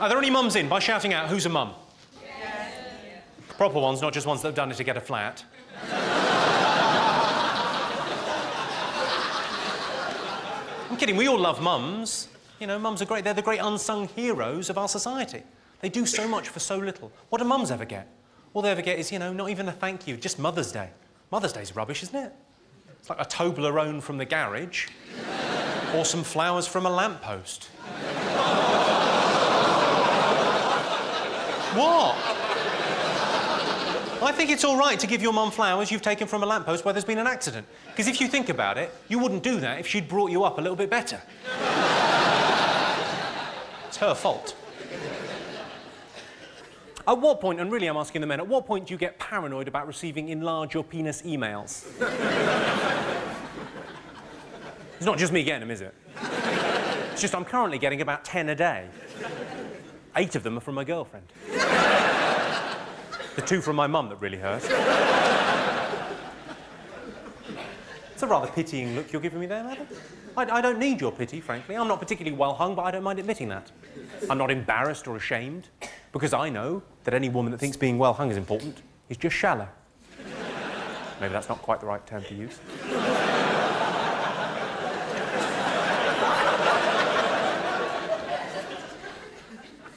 Are there any mums in? By shouting out, who's a mum? Yes. Proper ones, not just ones that have done it to get a flat. I'm kidding, we all love mums. You know, mums are great. They're the great unsung heroes of our society. They do so much for so little. What do mums ever get? All they ever get is, you know, not even a thank you, just Mother's Day. Mother's Day's rubbish, isn't it? It's like a Toblerone from the garage or some flowers from a lamppost. What? I think it's all right to give your mum flowers you've taken from a lamppost where there's been an accident. Because if you think about it, you wouldn't do that if she'd brought you up a little bit better. It's her fault. At what point, and really I'm asking the men, at what point do you get paranoid about receiving enlarge your penis emails? It's not just me getting them, is it? It's just I'm currently getting about 10 a day. 8 of them are from my girlfriend. The 2 from my mum that really hurt. It's a rather pitying look you're giving me there, madam. I don't need your pity, frankly. I'm not particularly well hung, but I don't mind admitting that. I'm not embarrassed or ashamed, because I know that any woman that thinks being well hung is important is just shallow. Maybe that's not quite the right term to use.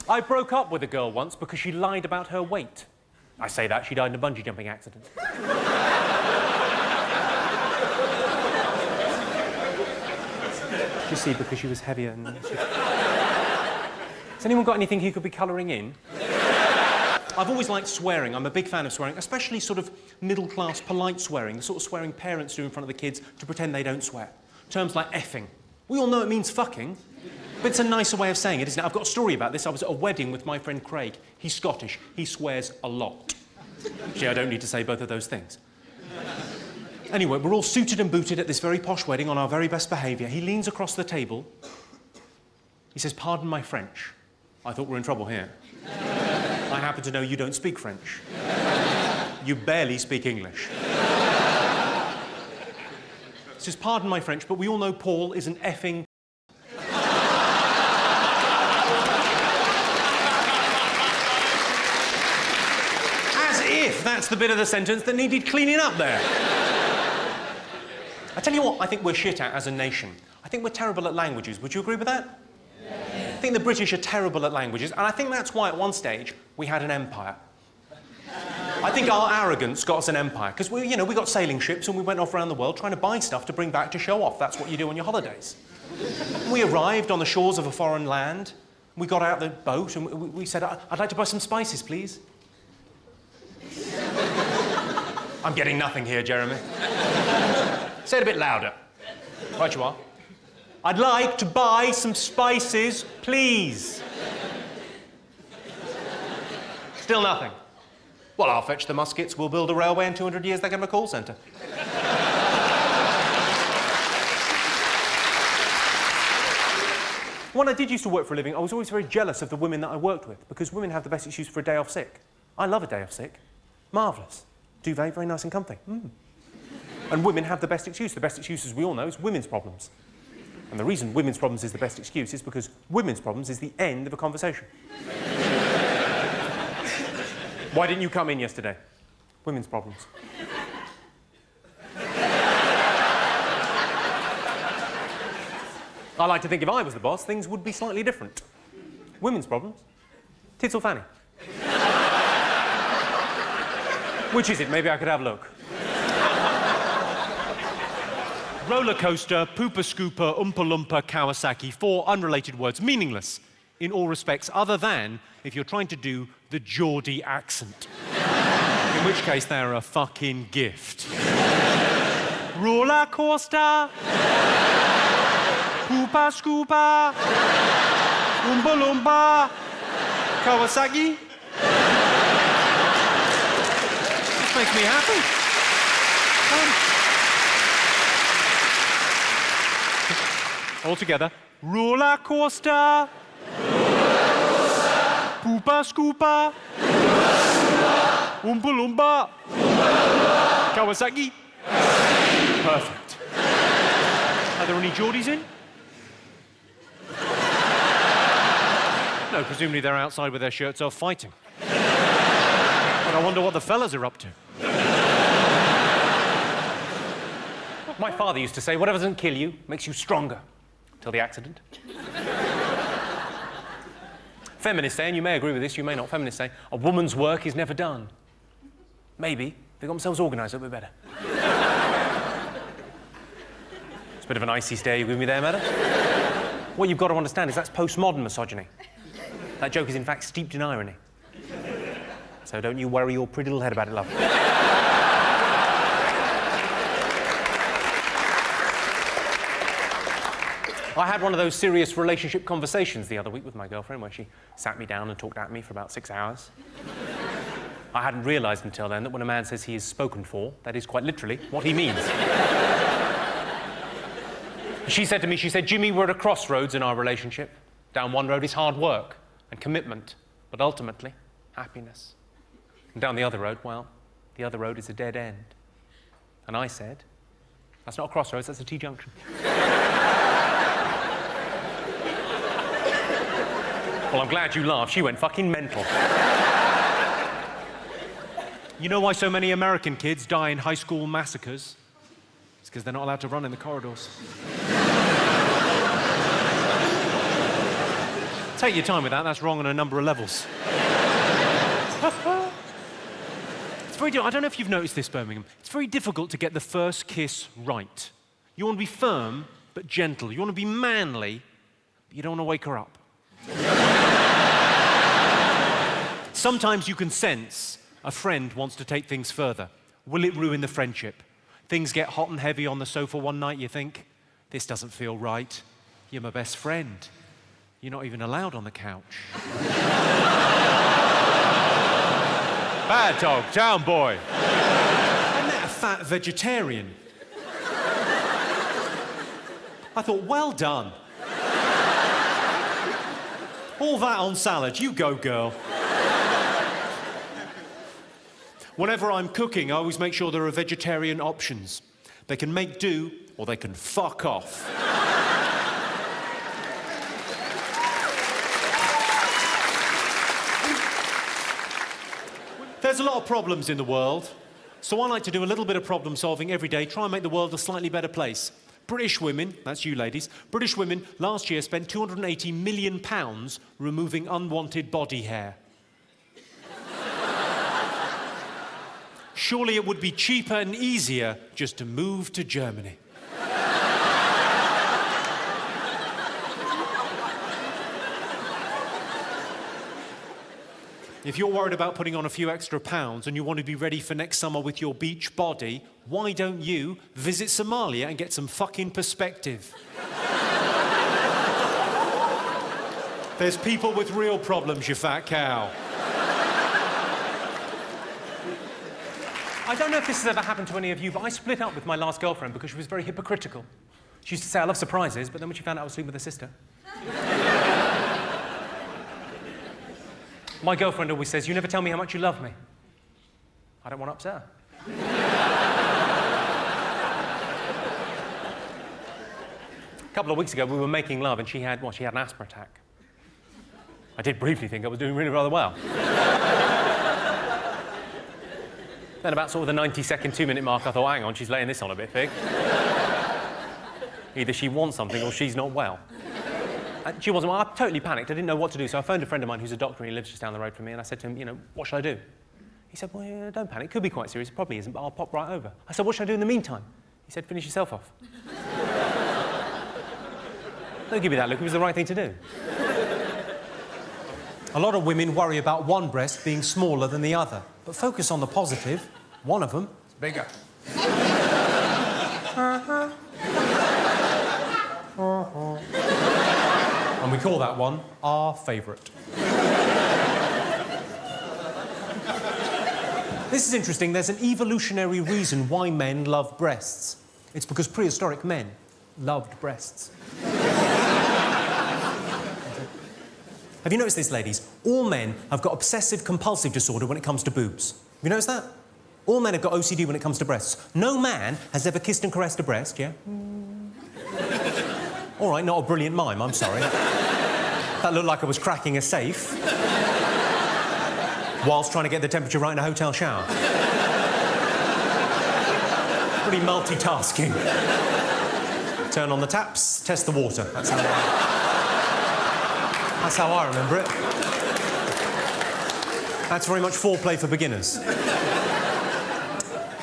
I broke up with a girl once because she lied about her weight. I say that, she died in a bungee jumping accident. You see, because she was heavier and... Has anyone got anything he could be colouring in? I've always liked swearing. I'm a big fan of swearing, especially sort of middle-class, polite swearing, the sort of swearing parents do in front of the kids to pretend they don't swear. Terms like effing. We all know it means fucking, but it's a nicer way of saying it, isn't it? I've got a story about this. I was at a wedding with my friend Craig. He's Scottish. He swears a lot. Actually, I don't need to say both of those things. Anyway, we're all suited and booted at this very posh wedding on our very best behaviour. He leans across the table. He says, "Pardon my French." I thought we're in trouble here. I happen to know you don't speak French. You barely speak English. He says, "Pardon my French, but we all know Paul is an effing..." As if that's the bit of the sentence that needed cleaning up there. I tell you what I think we're shit at as a nation. I think we're terrible at languages. Would you agree with that? Yes. I think the British are terrible at languages, and I think that's why at one stage we had an empire. I think our arrogance got us an empire, because we got sailing ships and we went off around the world trying to buy stuff to bring back to show off. That's what you do on your holidays. We arrived on the shores of a foreign land. We got out the boat and we said, "I'd like to buy some spices, please." I'm getting nothing here, Jeremy. Say it a bit louder. Right you are. "I'd like to buy some spices, please." Still nothing. "Well, I'll fetch the muskets, we'll build a railway, in 200 years they can have a call centre." When I did used to work for a living, I was always very jealous of the women that I worked with, because women have the best excuse for a day off sick. I love a day off sick. Marvellous. Duvet, very nice and comfy. And women have the best excuse. The best excuse, as we all know, is women's problems. And the reason women's problems is the best excuse is because women's problems is the end of a conversation. Why didn't you come in yesterday? Women's problems. I like to think if I was the boss, things would be slightly different. Women's problems? Tits or fanny? Which is it? Maybe I could have a look. Roller coaster, pooper scooper, oompa loompa, Kawasaki. 4 unrelated words, meaningless in all respects, other than if you're trying to do the Geordie accent. In which case, they're a fucking gift. Roller coaster, pooper scooper, oompa loompa, Kawasaki. This makes me happy. All together. Roller coaster. Poopa scoopa. Oompa loompa. Kawasaki. Perfect. Are there any Geordies in? No, presumably they're outside with their shirts off fighting. But I wonder what the fellas are up to. My father used to say, whatever doesn't kill you makes you stronger. Till the accident. Feminists say, and you may agree with this, you may not, feminists say, a woman's work is never done. Maybe they got themselves organised a little bit better. It's a bit of an icy stare you with me there, madam. What you've got to understand is that's postmodern misogyny. That joke is in fact steeped in irony. So don't you worry your pretty little head about it, love. I had one of those serious relationship conversations the other week with my girlfriend where she sat me down and talked at me for about 6 hours. I hadn't realised until then that when a man says he is spoken for, that is quite literally what he means. She said to me, Jimmy, we're at a crossroads in our relationship. Down one road is hard work and commitment, but ultimately, happiness. And down the other road, well, the other road is a dead end. And I said, that's not a crossroads, that's a T-junction. Well, I'm glad you laughed. She went fucking mental. You know why so many American kids die in high school massacres? It's because they're not allowed to run in the corridors. Take your time with that. That's wrong on a number of levels. It's very I don't know if you've noticed this, Birmingham. It's very difficult to get the first kiss right. You want to be firm, but gentle. You want to be manly, but you don't want to wake her up. Sometimes you can sense a friend wants to take things further. Will it ruin the friendship? Things get hot and heavy on the sofa one night, you think, this doesn't feel right. You're my best friend. You're not even allowed on the couch. Bad dog, town boy. I met a fat vegetarian. I thought, well done. All that on salad, you go, girl. Whenever I'm cooking, I always make sure there are vegetarian options. They can make do, or they can fuck off. There's a lot of problems in the world, so I like to do a little bit of problem solving every day, try and make the world a slightly better place. British women, that's you ladies, British women last year spent £280 million removing unwanted body hair. Surely it would be cheaper and easier just to move to Germany. If you're worried about putting on a few extra pounds and you want to be ready for next summer with your beach body, why don't you visit Somalia and get some fucking perspective? There's people with real problems, you fat cow. I don't know if this has ever happened to any of you, but I split up with my last girlfriend because she was very hypocritical. She used to say, I love surprises, but then when she found out I was sleeping with her sister... My girlfriend always says, you never tell me how much you love me. I don't want to upset her. A couple of weeks ago, we were making love and she had an asthma attack. I did briefly think I was doing really rather well. Then about sort of the 90-second, 2-minute mark, I thought, hang on, she's laying this on a bit thick. Either she wants something or she's not well. And she wasn't well. I totally panicked. I didn't know what to do, so I phoned a friend of mine who's a doctor and he lives just down the road from me, and I said to him, what should I do? He said, well, yeah, don't panic. It could be quite serious. It probably isn't, but I'll pop right over. I said, what should I do in the meantime? He said, finish yourself off. Don't give me that look. It was the right thing to do. A lot of women worry about one breast being smaller than the other, but focus on the positive. One of them is bigger. And we call that one our favourite. This is interesting. There's an evolutionary reason why men love breasts. It's because prehistoric men loved breasts. Have you noticed this, ladies? All men have got obsessive-compulsive disorder when it comes to boobs. Have you noticed that? All men have got OCD when it comes to breasts. No man has ever kissed and caressed a breast, yeah? All right, not a brilliant mime, I'm sorry. That looked like I was cracking a safe whilst trying to get the temperature right in a hotel shower. Pretty multitasking. Turn on the taps, test the water. That's how I remember it. That's very much foreplay for beginners.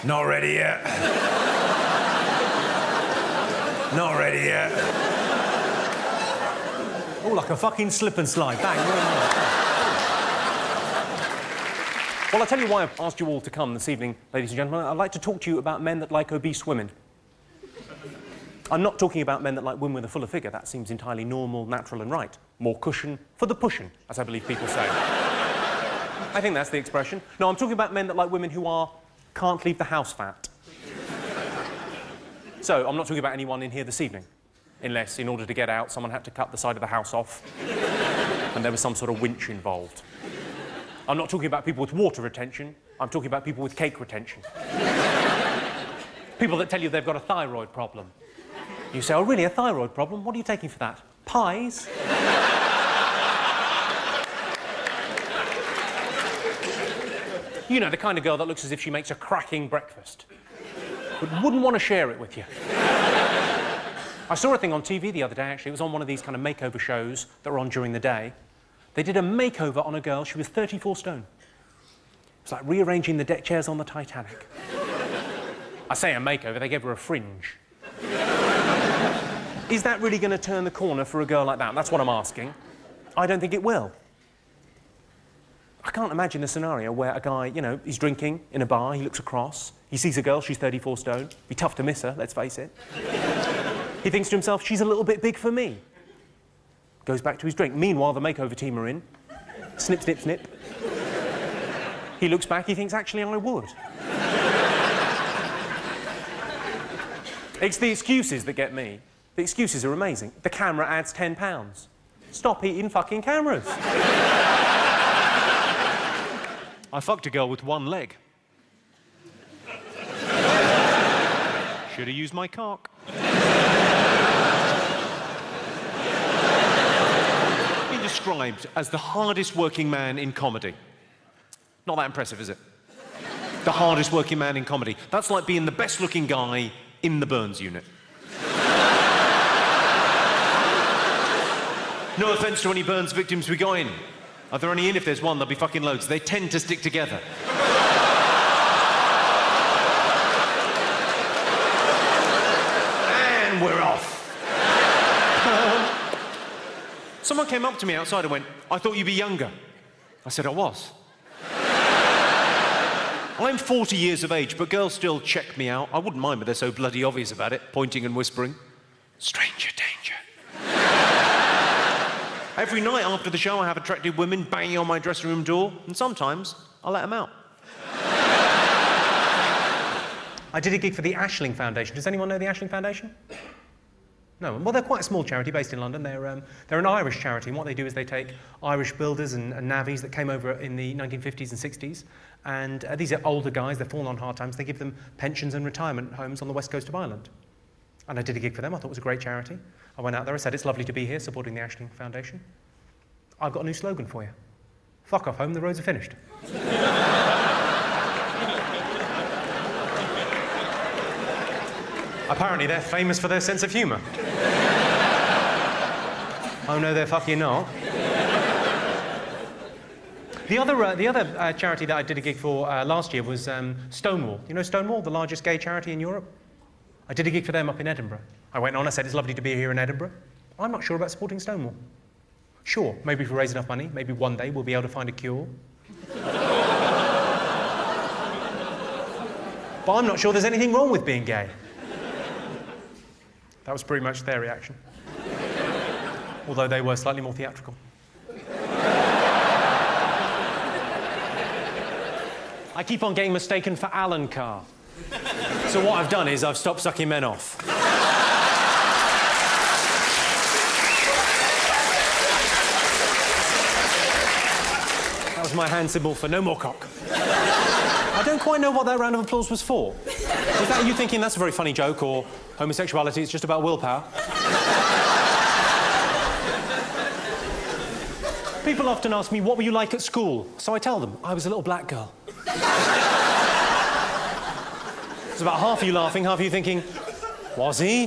Not ready yet. Not ready yet. Oh, like a fucking slip and slide. Bang. Well, I'll tell you why I've asked you all to come this evening, ladies and gentlemen. I'd like to talk to you about men that like obese women. I'm not talking about men that like women with a fuller figure. That seems entirely normal, natural and right. More cushion for the pushing, as I believe people say. I think that's the expression. No, I'm talking about men that like women who can't leave the house fat. So, I'm not talking about anyone in here this evening. Unless, in order to get out, someone had to cut the side of the house off and there was some sort of winch involved. I'm not talking about people with water retention. I'm talking about people with cake retention. People that tell you they've got a thyroid problem. You say, oh, really, a thyroid problem? What are you taking for that? Pies? You know, the kind of girl that looks as if she makes a cracking breakfast, but wouldn't want to share it with you. I saw a thing on TV the other day, actually. It was on one of these kind of makeover shows that were on during the day. They did a makeover on a girl. She was 34 stone. It's like rearranging the deck chairs on the Titanic. I say a makeover, they gave her a fringe. Is that really going to turn the corner for a girl like that? That's what I'm asking. I don't think it will. I can't imagine a scenario where a guy, you know, he's drinking in a bar, he looks across, he sees a girl, she's 34 stone. Be tough to miss her, let's face it. He thinks to himself, she's a little bit big for me. Goes back to his drink. Meanwhile, the makeover team are in. Snip, snip, snip. He looks back, he thinks, actually, I would. It's the excuses that get me. The excuses are amazing. The camera adds £10. Stop eating fucking cameras. I fucked a girl with one leg. Should have used my cock. Been described as the hardest working man in comedy. Not that impressive, is it? The hardest working man in comedy. That's like being the best looking guy in the Burns unit. No offence to any Burns victims we got in. Are there any in? If there's one, there'll be fucking loads. They tend to stick together. And we're off. Someone came up to me outside and went, I thought you'd be younger. I said I was. I'm 40 years of age, but girls still check me out. I wouldn't mind, but they're so bloody obvious about it, pointing and whispering. Stranger danger. Every night after the show, I have attractive women banging on my dressing room door, and sometimes I let them out. I did a gig for the Aisling Foundation. Does anyone know the Aisling Foundation? No. Well, they're quite a small charity based in London. They're an Irish charity, and what they do is they take Irish builders and navvies that came over in the 1950s and 60s, and these are older guys, they've fallen on hard times. They give them pensions and retirement homes on the west coast of Ireland. And I did a gig for them. I thought it was a great charity. I went out there, I said, it's lovely to be here supporting the Aisling Foundation. I've got a new slogan for you. Fuck off home, the roads are finished. Apparently they're famous for their sense of humour. Oh no, they're fucking not. The other charity that I did a gig for last year was Stonewall. You know Stonewall, the largest gay charity in Europe? I did a gig for them up in Edinburgh. I went on, I said, it's lovely to be here in Edinburgh. I'm not sure about supporting Stonewall. Sure, maybe if we raise enough money, maybe one day we'll be able to find a cure. But I'm not sure there's anything wrong with being gay. That was pretty much their reaction. Although they were slightly more theatrical. I keep on getting mistaken for Alan Carr. So what I've done is I've stopped sucking men off. That was my hand symbol for no more cock. I don't quite know what that round of applause was for. Was that you thinking that's a very funny joke, or homosexuality is just about willpower? People often ask me, what were you like at school? So I tell them, I was a little black girl. There's about half of you laughing, half of you thinking, was he?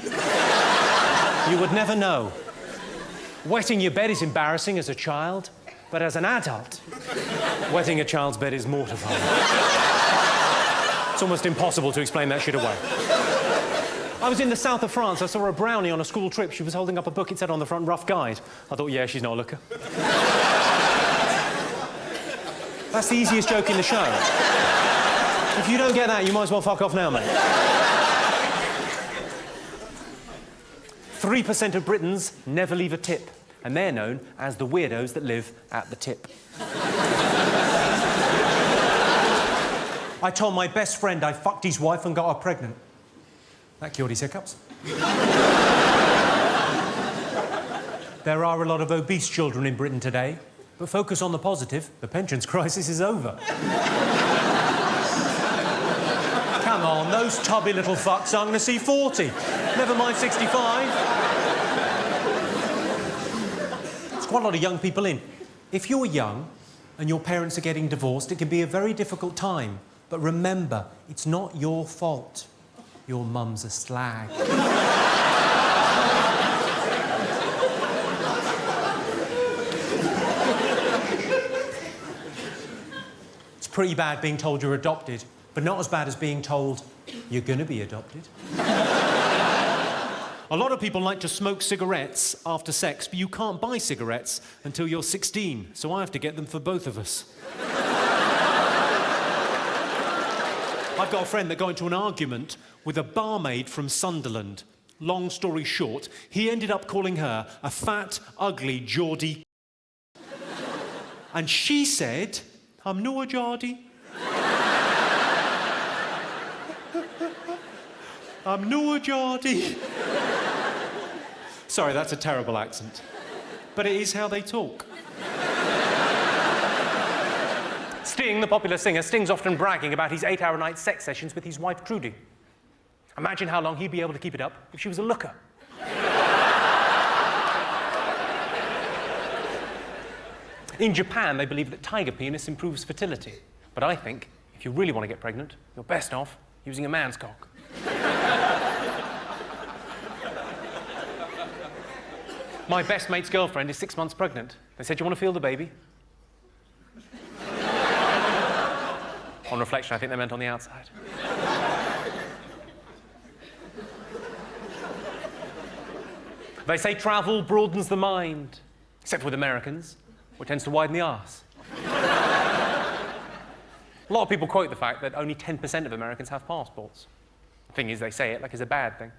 You would never know. Wetting your bed is embarrassing as a child, but as an adult, wetting a child's bed is mortifying. It's almost impossible to explain that shit away. I was in the south of France. I saw a brownie on a school trip. She was holding up a book. It said on the front, rough guide. I thought, yeah, she's not a looker. That's the easiest joke in the show. If you don't get that, you might as well fuck off now, mate. 3% of Britons never leave a tip, and they're known as the weirdos that live at the tip. I told my best friend I fucked his wife and got her pregnant. That cured his hiccups. There are a lot of obese children in Britain today, but focus on the positive. The pensions crisis is over. Come on, those tubby little fucks aren't going to see 40. Never mind 65. There's quite a lot of young people in. If you're young and your parents are getting divorced, it can be a very difficult time. But remember, it's not your fault. Your mum's a slag. It's pretty bad being told you're adopted, but not as bad as being told you're going to be adopted. A lot of people like to smoke cigarettes after sex, but you can't buy cigarettes until you're 16, so I have to get them for both of us. I've got a friend that got into an argument with a barmaid from Sunderland. Long story short, he ended up calling her a fat, ugly Geordie. And she said, I'm no a Geordie. I'm no a Geordie. Sorry, that's a terrible accent. But it is how they talk. Sting, the popular singer, Sting's often bragging about his 8-hour-a-night sex sessions with his wife, Trudy. Imagine how long he'd be able to keep it up if she was a looker. In Japan, they believe that tiger penis improves fertility. But I think, if you really want to get pregnant, you're best off using a man's cock. My best mate's girlfriend is 6 months pregnant. They said, do you want to feel the baby? On reflection, I think they meant on the outside. They say travel broadens the mind, except with Americans, which tends to widen the arse. A lot of people quote the fact that only 10% of Americans have passports. The thing is, they say it like it's a bad thing.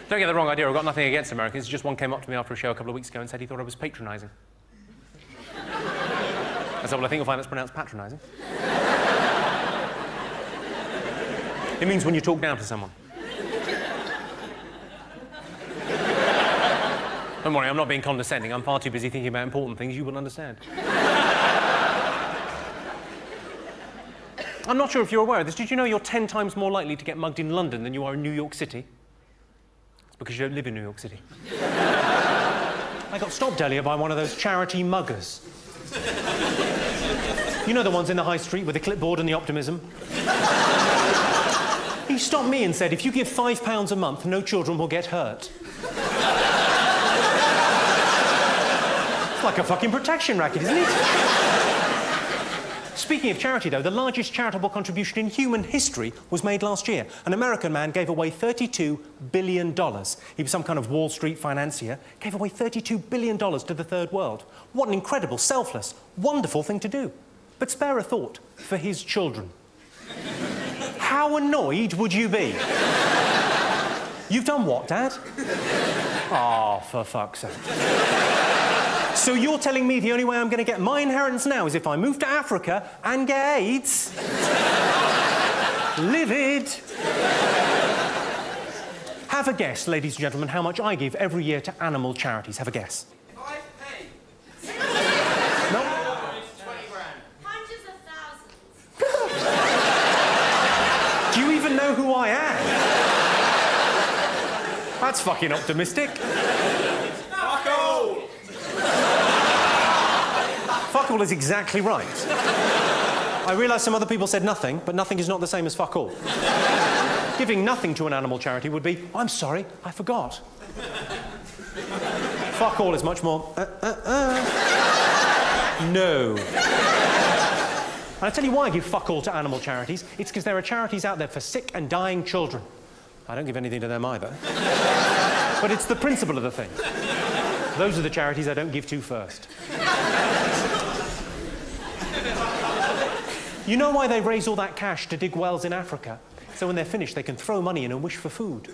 Don't get the wrong idea, I've got nothing against Americans. Just one came up to me after a show a couple of weeks ago and said he thought I was patronising. I said, well, I think you'll find that's pronounced patronising. It means when you talk down to someone. Don't worry, I'm not being condescending. I'm far too busy thinking about important things you wouldn't understand. I'm not sure if you're aware of this. Did you know you're 10 times more likely to get mugged in London than you are in New York City? It's because you don't live in New York City. I got stopped earlier by one of those charity muggers. You know the ones in the high street with the clipboard and the optimism? He stopped me and said, if you give £5 a month, no children will get hurt. It's like a fucking protection racket, isn't it? Speaking of charity, though, the largest charitable contribution in human history was made last year. An American man gave away $32 billion. He was some kind of Wall Street financier, gave away $32 billion to the third world. What an incredible, selfless, wonderful thing to do. But spare a thought for his children. How annoyed would you be? You've done what, Dad? Oh, for fuck's sake. So you're telling me the only way I'm going to get my inheritance now is if I move to Africa and get AIDS? Livid. Have a guess, ladies and gentlemen, how much I give every year to animal charities. Have a guess. 5p. No? 20 grand. Hundreds of thousands. Do you even know who I am? That's fucking optimistic. Fuck fuck all is exactly right. I realise some other people said nothing, but nothing is not the same as fuck all. Giving nothing to an animal charity would be, I'm sorry, I forgot. Fuck all is much more, No. And I tell you why I give fuck all to animal charities. It's because there are charities out there for sick and dying children. I don't give anything to them either. But it's the principle of the thing. Those are the charities I don't give to first. You know why they raise all that cash to dig wells in Africa? So when they're finished, they can throw money in and wish for food.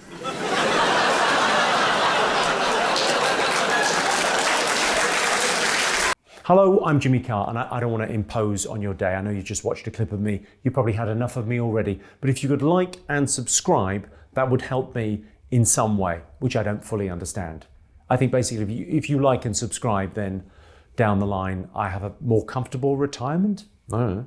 Hello, I'm Jimmy Carr, and I don't want to impose on your day. I know you just watched a clip of me. You probably had enough of me already. But if you could like and subscribe, that would help me in some way, which I don't fully understand. I think basically if you like and subscribe, then down the line, I have a more comfortable retirement. I don't know.